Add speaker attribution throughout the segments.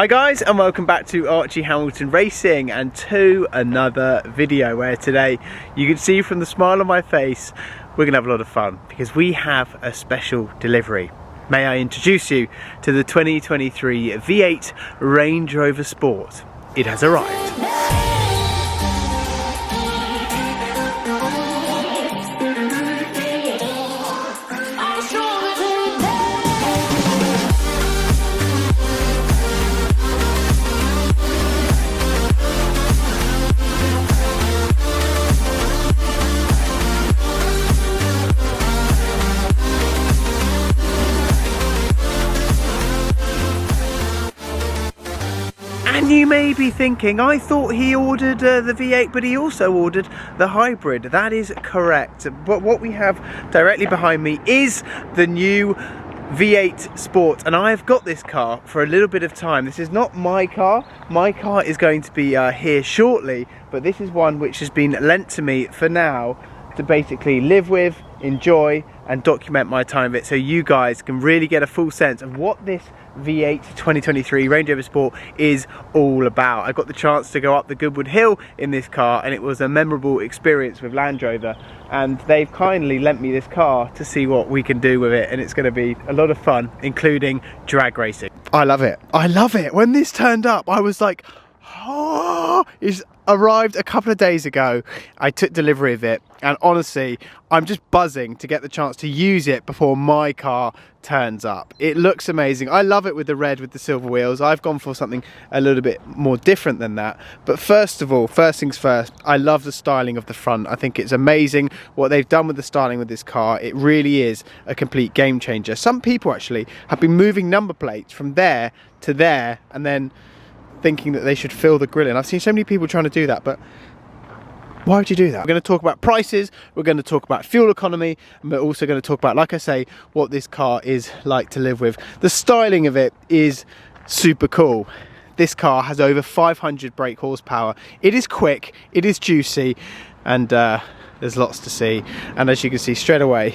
Speaker 1: Hi guys, and welcome back to Archie Hamilton Racing and to another video where today you can see from the smile on my face we're gonna have a lot of fun because we have a special delivery. May I introduce you to the 2023 V8 Range Rover Sport. It has arrived. And you may be thinking, I thought he ordered the V8, but he also ordered the hybrid. That is correct. But what we have directly behind me is the new V8 Sport, and I've got this car for a little bit of time. This is not my car. My car is going to be here shortly, but this is one which has been lent to me for now to basically live with, enjoy, and document my time of it, so you guys can really get a full sense of what this V8 2023 Range Rover Sport is all about. I got the chance to go up the Goodwood Hill in this car, and it was a memorable experience with Land Rover, and they've kindly lent me this car to see what we can do with it, and it's going to be a lot of fun, including drag racing. I love it. I love it. When this turned up, I was like, oh, it's arrived a couple of days ago. I took delivery of it, and honestly I'm just buzzing to get the chance to use it before my car turns up. It looks amazing. I love it with the red with the silver wheels. I've gone for something a little bit more different than that, but first of all, first things first, I love the styling of the front. I think it's amazing what they've done with the styling with this car. It really is a complete game changer. Some people actually have been moving number plates from there to there and then thinking that they should fill the grille in. I've seen so many people trying to do that, but why would you do that? We're going to talk about prices, we're going to talk about fuel economy, and we're also going to talk about, like I say, what this car is like to live with. The styling of it is super cool. This car has over 500 brake horsepower. It is quick, it is juicy, and there's lots to see. And as you can see straight away,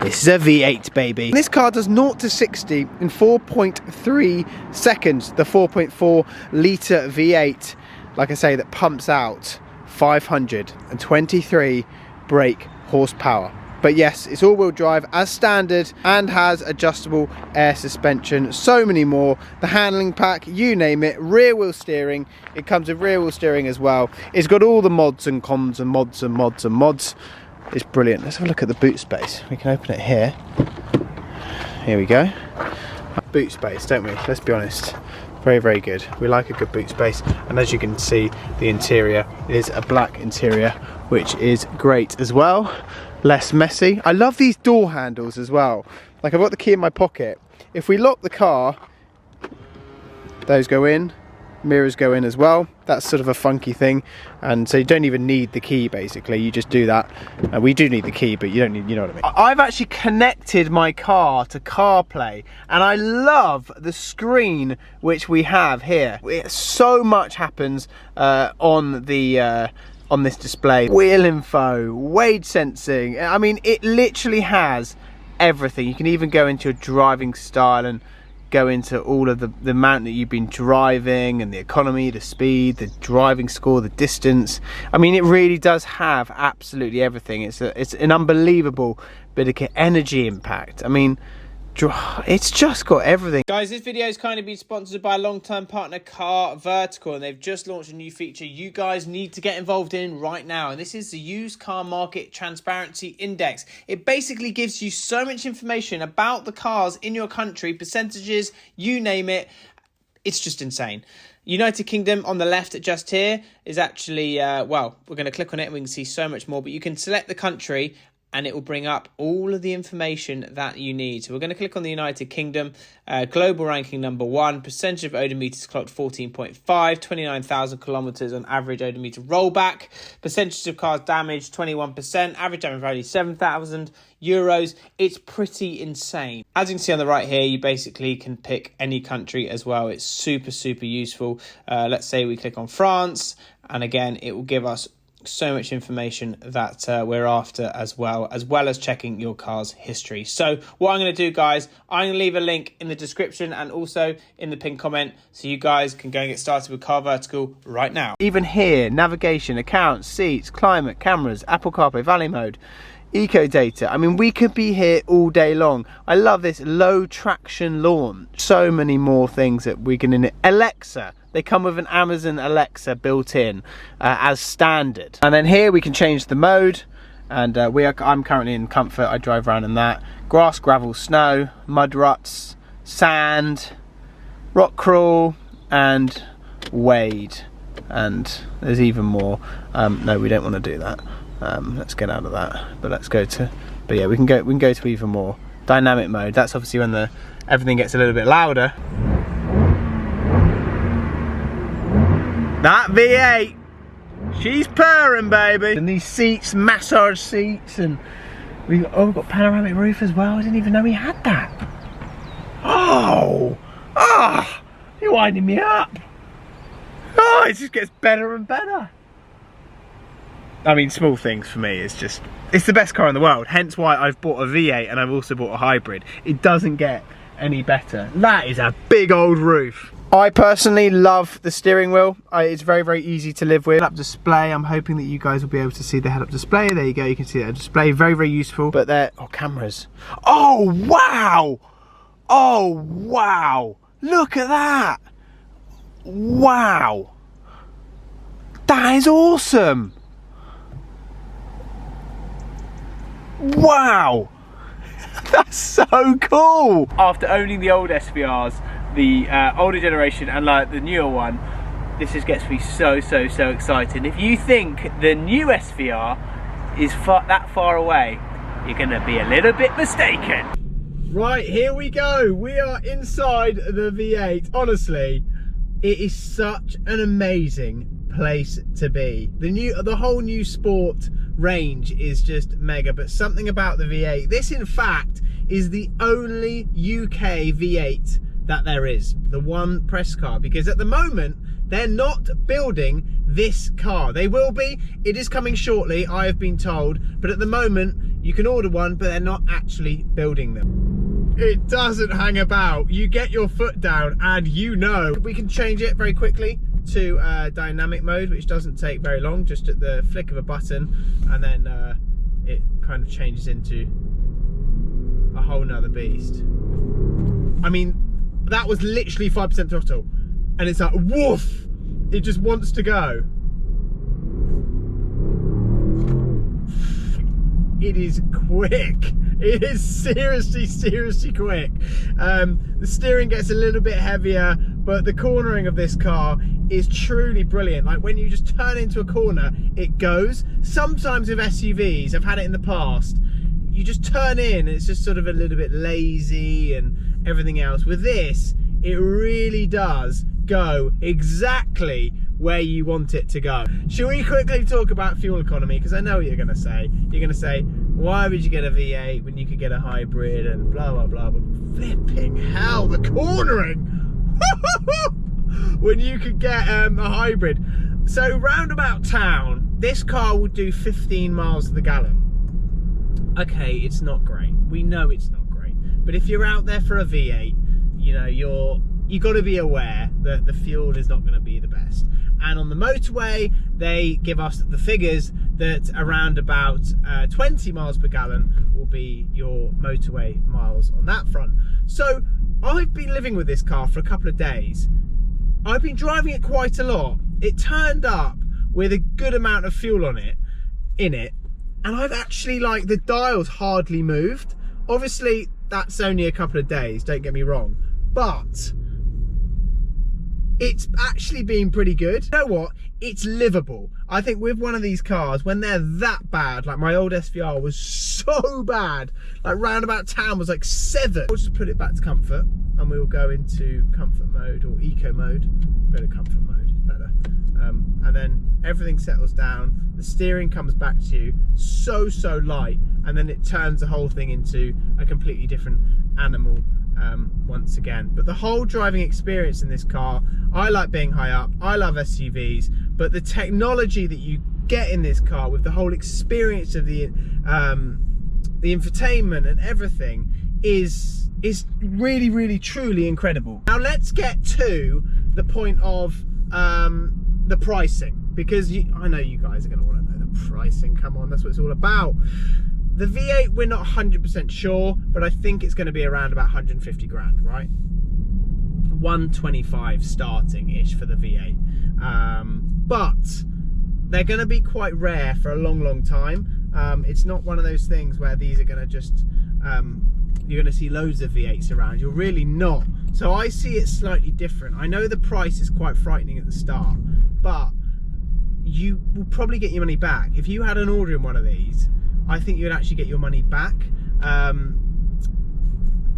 Speaker 1: this is a V8, baby. This car does 0 to 60 in 4.3 seconds. The 4.4 litre V8, like I say, that pumps out 523 brake horsepower. But yes, it's all-wheel drive as standard and has adjustable air suspension, so many more. The handling pack, you name it. Rear wheel steering, it comes with rear wheel steering as well. It's got all the mods and cons and mods and mods and mods. It's brilliant. Let's have a look at the boot space. We can open it here. Here we go. Boot space, don't we? Let's be honest. Very, very good. We like a good boot space. And as you can see, the interior is a black interior, which is great as well. Less messy. I love these door handles as well. Like, I've got the key in my pocket. If we lock the car, those go in. Mirrors go in as well. That's sort of a funky thing, and so you don't even need the key, basically. You just do that. We do need the key, but you don't need, you know what I mean. I've actually connected my car to CarPlay, and I love the screen which we have here. So much happens on this display. Wheel info, weight sensing. I mean, it literally has everything. You can even go into your driving style and go into all of the amount that you've been driving and the economy, the speed, the driving score, the distance. I mean, it really does have absolutely everything. It's an unbelievable bit of energy impact. I mean, it's just got everything. Guys, this video is kind of been sponsored by a long-term partner, Car Vertical, and they've just launched a new feature you guys need to get involved in right now, and this is the Used Car Market Transparency Index. It basically gives you so much information about the cars in your country, percentages, you name it. It's just insane. United Kingdom on the left just here is actually, well, we're going to click on it and we can see so much more, but you can select the country and it will bring up all of the information that you need. So we're going to click on the United Kingdom, global ranking number 1, percentage of odometers clocked 14.5, 29,000 kilometers on average odometer rollback, percentage of cars damaged 21%, average damage value 7,000 euros. It's pretty insane. As you can see on the right here, you basically can pick any country as well. It's super, super useful. Let's say we click on France, and again, it will give us so much information that we're after, as well as checking your car's history. So what I'm going to do, guys, I'm going to leave a link in the description and also in the pinned comment, so you guys can go and get started with Car Vertical right now. Even here, navigation, accounts, seats, climate, cameras, Apple CarPlay, Valley mode, eco data. I mean, we could be here all day long. I love this low traction launch. So many more things that we can Alexa. They come with an Amazon Alexa built in as standard. And then here we can change the mode. And I'm currently in comfort. I drive around in that. Grass, gravel, snow, mud ruts, sand, rock crawl, and wade. And there's even more. No, we don't want to do that. Let's get out of that. But let's go to. But yeah, we can go to even more. Dynamic mode. That's obviously when everything gets a little bit louder. That V8, she's purring, baby. And these seats, massage seats, and we've got panoramic roof as well. I didn't even know we had that. Oh, you're winding me up. Oh, it just gets better and better. I mean, small things for me. It's the best car in the world. Hence why I've bought a V8 and I've also bought a hybrid. It doesn't get any better. That is a big old roof. I personally love the steering wheel. It's very, very easy to live with. Head-up display. I'm hoping that you guys will be able to see the head-up display. There you go. You can see that display. Very, very useful. But cameras. Oh, wow. Oh, wow. Look at that. Wow. That is awesome. Wow. That's so cool. After owning the old SVRs, the older generation and like the newer one, this just gets me so excited. If you think the new SVR is that far away, you're gonna be a little bit mistaken. Right, here we go. We are inside the V8. Honestly, it is such an amazing place to be. The whole new sport range is just mega, but something about the V8, this in fact is the only UK V8 that there is, the one press car, because at the moment they're not building this car. They will be, it is coming shortly, I have been told, but at the moment you can order one, but they're not actually building them. It doesn't hang about. You get your foot down and you know. We can change it very quickly to dynamic mode, which doesn't take very long, just at the flick of a button, and then it kind of changes into a whole nother beast. I mean, that was literally 5% throttle, and it's like woof, it just wants to go. It is quick. It is seriously quick. The steering gets a little bit heavier, but the cornering of this car is truly brilliant. Like when you just turn into a corner, it goes. Sometimes with SUVs, I've had it in the past, you just turn in and it's just sort of a little bit lazy and everything else. With this, it really does go exactly where you want it to go. Shall we quickly talk about fuel economy? Because I know what you're going to say. You're going to say, why would you get a V8 when you could get a hybrid and blah, blah, blah. But flipping hell, the cornering! When you could get a hybrid. So roundabout town, this car will do 15 miles to the gallon. Okay, it's not great. We know it's not great. But if you're out there for a V8, you know, you got to be aware that the fuel is not going to be the best. And on the motorway, they give us the figures that around about 20 miles per gallon will be your motorway miles on that front. So I've been living with this car for a couple of days. I've been driving it quite a lot. It turned up with a good amount of fuel in it, and I've actually, like, the dial's hardly moved. Obviously, that's only a couple of days, don't get me wrong, but it's actually been pretty good. You know what? It's livable. I think with one of these cars, when they're that bad, like my old SVR was so bad, like roundabout town was like 7. We'll just put it back to comfort and we will go into comfort mode or eco mode. Go to comfort mode, better. And then everything settles down. The steering comes back to you so light, and then it turns the whole thing into a completely different animal once again. But the whole driving experience in this car, I like being high up, I love SUVs, but the technology that you get in this car with the whole experience of the infotainment and everything is really, really, truly incredible. Now let's get to the point of the pricing, because I know you guys are going to want to know the pricing. Come on, that's what it's all about. The V8, we're not 100% sure, but I think it's going to be around about 150 grand, right? 125 starting-ish for the V8. But they're going to be quite rare for a long time. It's not one of those things where these are going to just, you're going to see loads of V8s around. You're really not. So I see it slightly different. I know the price is quite frightening at the start, but you will probably get your money back. If you had an order in one of these, I think you'd actually get your money back.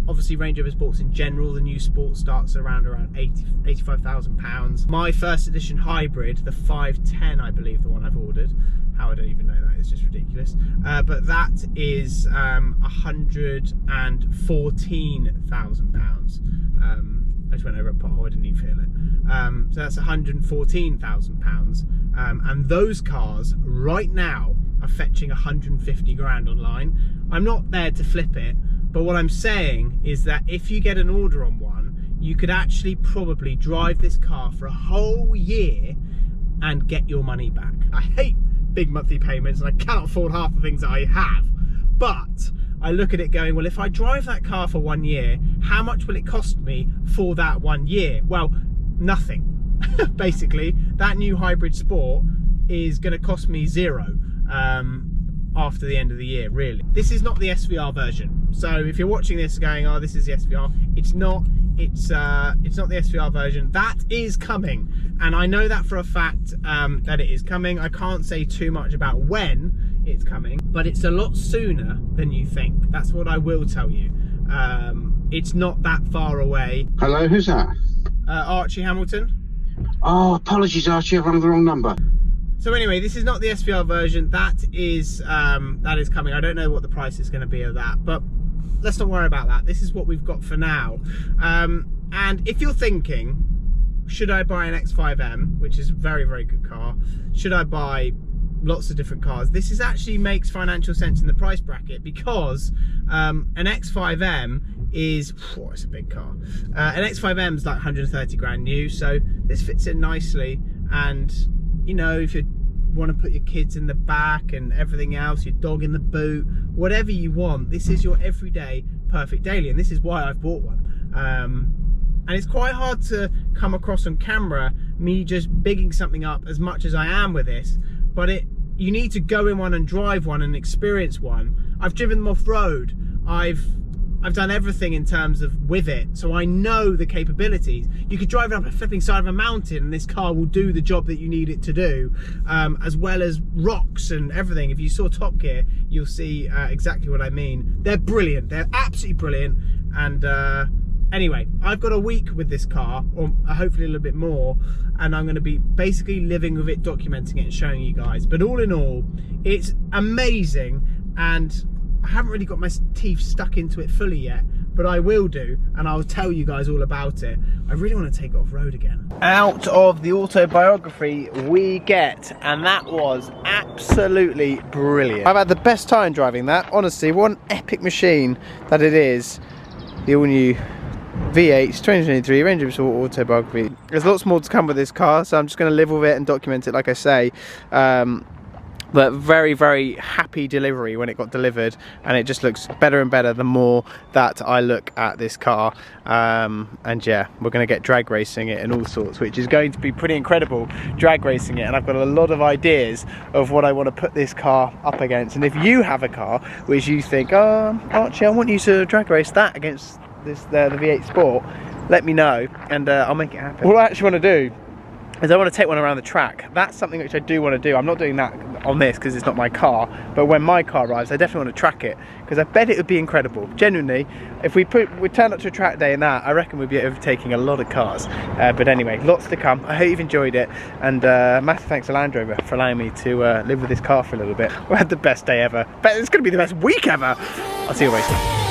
Speaker 1: Obviously Range Rover Sports in general, the new Sport starts around £85,000. My first edition hybrid, the 510, I believe, the one I've ordered. How I don't even know that, it's just ridiculous. But that is £114,000. I just went over a pothole, I didn't even feel it. So that's £114,000. And those cars right now are fetching 150 grand online. I'm not there to flip it, but what I'm saying is that if you get an order on one, you could actually probably drive this car for a whole year and get your money back. I hate big monthly payments and I cannot afford half the things that I have, but I look at it going, well, if I drive that car for 1 year, how much will it cost me for that 1 year? Well, nothing. Basically, that new hybrid Sport is going to cost me zero after the end of the year, really. This is not the SVR version. So if you're watching this going, oh, this is the SVR, it's not. It's not the SVR version. That is coming, and I know that for a fact that it is coming. I can't say too much about when it's coming, but it's a lot sooner than you think. That's what I will tell you. It's not that far away.
Speaker 2: Hello, who's that?
Speaker 1: Archie Hamilton.
Speaker 2: Oh, apologies, Archie, I've rung the wrong number.
Speaker 1: So anyway, this is not the SVR version. That is coming. I don't know what the price is going to be of that, but let's not worry about that. This is what we've got for now. And if you're thinking, should I buy an X5M, which is a very, very good car? Should I buy lots of different cars? This is actually makes financial sense in the price bracket, because an X5M is, it's a big car. An X5M is like 130 grand new, so this fits in nicely. And you know, if you want to put your kids in the back and everything else, your dog in the boot, whatever you want, this is your everyday perfect daily, and this is why I've bought one. And it's quite hard to come across on camera me just bigging something up as much as I am with this, but you need to go in one and drive one and experience one. I've driven them off road. I've done everything in terms of with it, so I know the capabilities. You could drive it up a flipping side of a mountain and this car will do the job that you need it to do, as well as rocks and everything. If you saw Top Gear, you'll see exactly what I mean. They're brilliant, they're absolutely brilliant. And anyway, I've got a week with this car, or hopefully a little bit more, and I'm going to be basically living with it, documenting it and showing you guys. But all in all, it's amazing, and I haven't really got my teeth stuck into it fully yet, but I will do, and I'll tell you guys all about it. I really want to take it off road again. Out of the autobiography we get, and that was absolutely brilliant. I've had the best time driving that, honestly. What an epic machine that it is. The all new V8 2023 Range Rover Sport autobiography. There's lots more to come with this car, so I'm just going to live with it and document it, like I say. But very, very happy delivery when it got delivered, and it just looks better and better the more that I look at this car. And yeah, we're going to get drag racing it and all sorts, which is going to be pretty incredible, drag racing it. And I've got a lot of ideas of what I want to put this car up against. And if you have a car which you think, oh, Archie, I want you to drag race that against the V8 Sport, let me know, and I'll make it happen. What I actually want to do is I want to take one around the track. That's something which I do want to do. I'm not doing that on this because it's not my car, but when my car arrives, I definitely want to track it, because I bet it would be incredible. Genuinely, if we turn up to a track day in that, I reckon we'd be overtaking a lot of cars. But anyway, lots to come. I hope you've enjoyed it, and massive thanks to Land Rover for allowing me to live with this car for a little bit. We had the best day ever. Bet it's going to be the best week ever. I'll see you later.